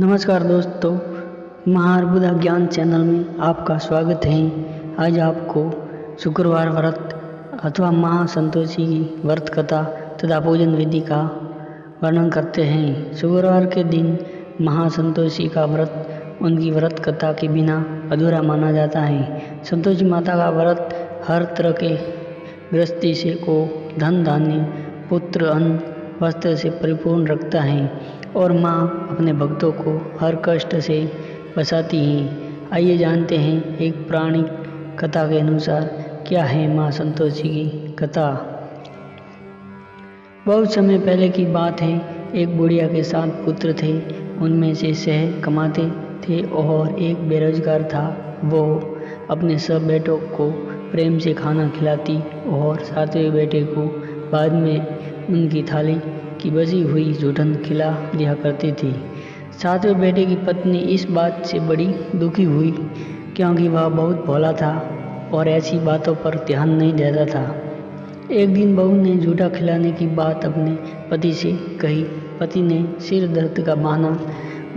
नमस्कार दोस्तों, महाअर्बुदा ज्ञान चैनल में आपका स्वागत है। आज आपको शुक्रवार व्रत अथवा महासंतोषी की व्रत कथा तथा पूजन विधि का वर्णन करते हैं। शुक्रवार के दिन महासंतोषी का व्रत उनकी व्रत कथा के बिना अधूरा माना जाता है। संतोषी माता का व्रत हर तरह के गृहस्थी से को धन धान्य पुत्र अन्न वस्त्र से परिपूर्ण रखता है और माँ अपने भक्तों को हर कष्ट से बचाती हैं। आइए जानते हैं एक पौराणिक कथा के अनुसार क्या है माँ संतोषी की कथा। बहुत समय पहले की बात है। एक बुढ़िया के 7 पुत्र थे। उनमें से 6 कमाते थे और एक बेरोजगार था। वो अपने सब बेटों को प्रेम से खाना खिलाती और 7वें बेटे को बाद में उनकी थाली की बची हुई जूठन खिला दिया करती थी। 7वें बेटे की पत्नी इस बात से बड़ी दुखी हुई क्योंकि वह बहुत भोला था और ऐसी बातों पर ध्यान नहीं देता था। एक दिन बहू ने जूठा खिलाने की बात अपने पति से कही। पति ने सिर दर्द का बहाना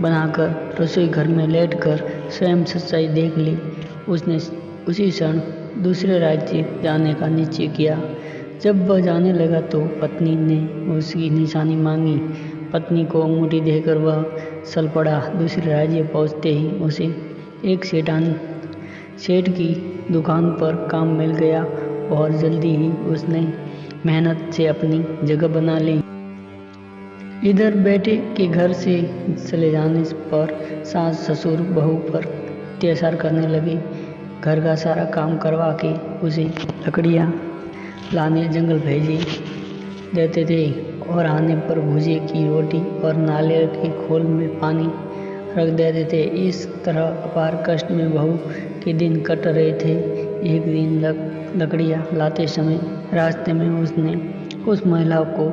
बनाकर रसोई घर में लेटकर स्वयं सच्चाई देख ली। उसने उसी क्षण दूसरे राज्य जाने का निश्चय किया। जब वह जाने लगा तो पत्नी ने उसकी निशानी मांगी। पत्नी को अंगूठी देकर वह चल पड़ा। दूसरे राज्य पहुंचते ही उसे एक सेठ की दुकान पर काम मिल गया और जल्दी ही उसने मेहनत से अपनी जगह बना ली। इधर बेटे के घर से चले जाने पर सास ससुर बहू पर अत्याचार करने लगे। घर का सारा काम करवा के उसे लकड़ियाँ लाने जंगल भेजे देते थे और आने पर भुजे की रोटी और नारियल के खोल में पानी रख देते थे। इस तरह अपार कष्ट में बहू के दिन कट रहे थे। एक दिन लकड़ियाँ लाते समय रास्ते में उसने उस महिला को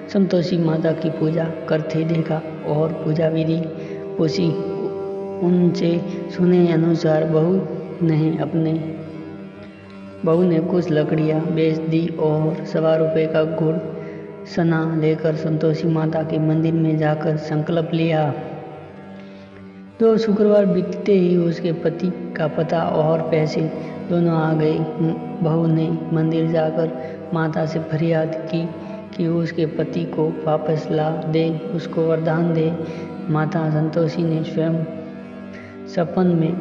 संतोषी माता की पूजा करते देखा और पूजा विधि पूछी। उनसे सुने अनुसार बहू ने कुछ लकड़ियाँ बेच दी और 1.25 रुपये का गुड़ सना लेकर संतोषी माता के मंदिर में जाकर संकल्प लिया। 2 शुक्रवार बीतते ही उसके पति का पता और पैसे दोनों आ गए। बहू ने मंदिर जाकर माता से फरियाद की कि उसके पति को वापस ला दे, उसको वरदान दे। माता संतोषी ने स्वयं सपन में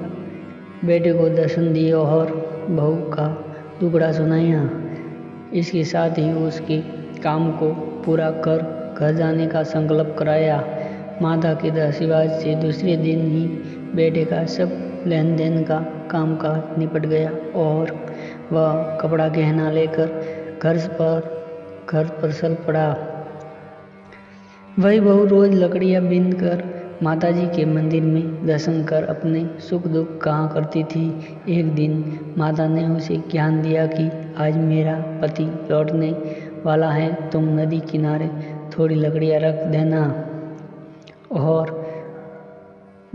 बेटे को दर्शन दिए और बहू का टुकड़ा सुनाया। इसके साथ ही उसके काम को पूरा कर घर जाने का संकल्प कराया। माता के आशीर्वाद से दूसरे दिन ही बेटे का सब लेन देन का कामकाज निपट गया और वह कपड़ा गहना लेकर घर पर चल पड़ा। वही बहू रोज लकड़ियाँ बीन कर माताजी के मंदिर में दर्शन कर अपने सुख दुख कहा करती थी। एक दिन माता ने उसे ज्ञान दिया कि आज मेरा पति लौटने वाला है, तुम नदी किनारे थोड़ी लकड़ियाँ रख देना और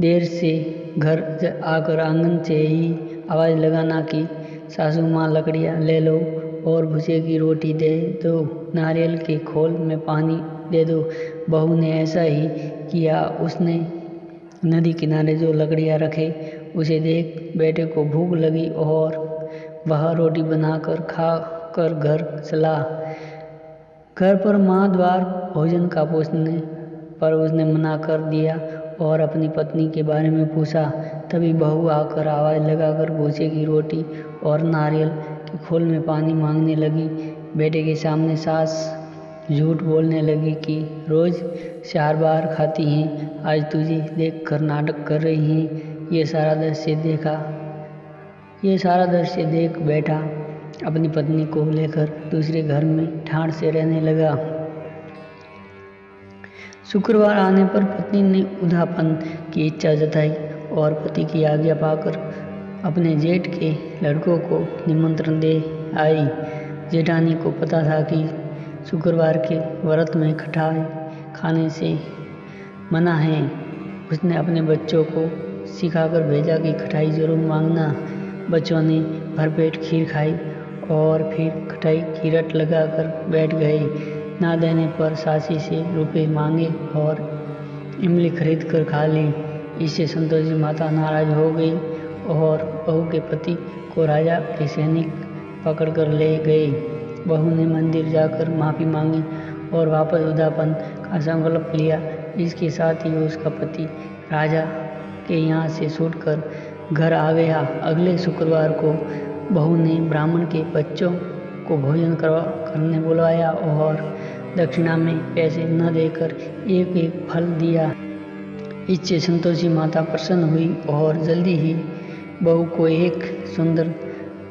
देर से घर आकर आंगन से ही आवाज़ लगाना कि सासू माँ लकड़ियाँ ले लो और भुजे की रोटी दे दो, नारियल के खोल में पानी दे दो। बहू ने ऐसा ही किया। उसने नदी किनारे जो लकड़ियाँ रखे उसे देख बेटे को भूख लगी और वह रोटी बनाकर खा कर घर चला। घर पर माँ द्वार भोजन का पूछने पर उसने मना कर दिया और अपनी पत्नी के बारे में पूछा। तभी बहू आकर आवाज़ लगाकर भूसे की रोटी और नारियल के खोल में पानी मांगने लगी। बेटे के सामने सास झूठ बोलने लगी कि रोज 4 बार खाती हैं, आज तुझे देखकर नाटक कर रही हैं। ये सारा दृश्य देख बेटा अपनी पत्नी को लेकर दूसरे घर में ठाठ से रहने लगा। शुक्रवार आने पर पत्नी ने उधापन की इच्छा जताई और पति की आज्ञा पाकर अपने जेठ के लड़कों को निमंत्रण दे आई। जेठानी को पता था कि शुक्रवार के व्रत में खटाई खाने से मना है। उसने अपने बच्चों को सिखाकर भेजा कि खटाई जरूर मांगना। बच्चों ने भरपेट खीर खाई और फिर खटाई की रट लगाकर बैठ गए। ना देने पर सासी से रुपए मांगे और इमली खरीद कर खा ली। इससे संतोषी माता नाराज हो गई और बहू के पति को राजा के सैनिक पकड़कर ले गए। बहू ने मंदिर जाकर माफ़ी मांगी और वापस उदापन का संकल्प लिया। इसके साथ ही उसका पति राजा के यहाँ से छूटकर घर आ गया। अगले शुक्रवार को बहू ने ब्राह्मण के बच्चों को भोजन करने बुलवाया और दक्षिणा में पैसे न देकर एक एक फल दिया। इससे संतोषी माता प्रसन्न हुई और जल्दी ही बहू को एक सुंदर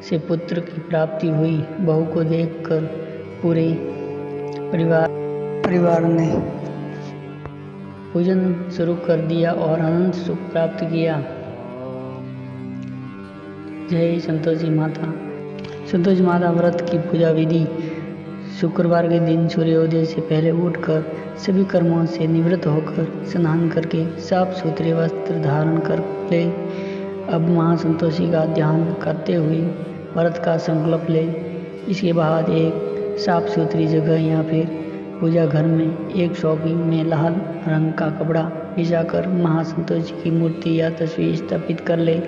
से पुत्र की प्राप्ति हुई। बहू को देखकर पूरे परिवार ने पूजन शुरू कर दिया और अनंत सुख प्राप्त किया। जय संतोषी माता। संतोषी माता व्रत की पूजा विधि। शुक्रवार के दिन सूर्योदय से पहले उठकर सभी कर्मों से निवृत्त होकर स्नान करके साफ सुथरे वस्त्र धारण कर ले। अब महासंतोषी का ध्यान करते हुए व्रत का संकल्प ले। इसके बाद एक साफ सुथरी जगह या फिर पूजा घर में एक चौकी में लाल रंग का कपड़ा बिछाकर महासंतोषी की मूर्ति या तस्वीर स्थापित कर ले।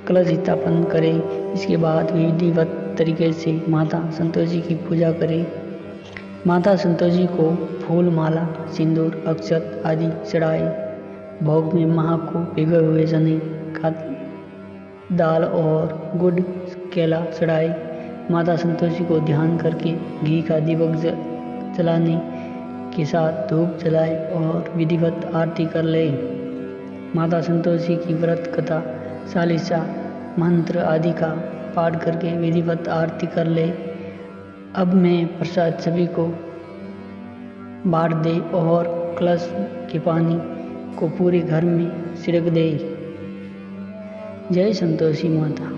कलश स्थापन करें। इसके बाद विधिवत तरीके से माता संतोषी की पूजा करें। माता संतोषी को फूल, माला, सिंदूर, अक्षत आदि चढ़ाए। भोग में माँ को भिगे हुए चने का दाल और गुड़ केला चढ़ाए। माता संतोषी को ध्यान करके घी का दीपक जलाने के साथ धूप जलाए और विधिवत आरती कर ले। माता संतोषी की व्रत कथा, चालीसा, मंत्र आदि का पाठ करके विधिवत आरती कर ले। अब मैं प्रसाद सभी को बांट दे और कलश के पानी को पूरे घर में छिड़क दे। जय संतोषी माता।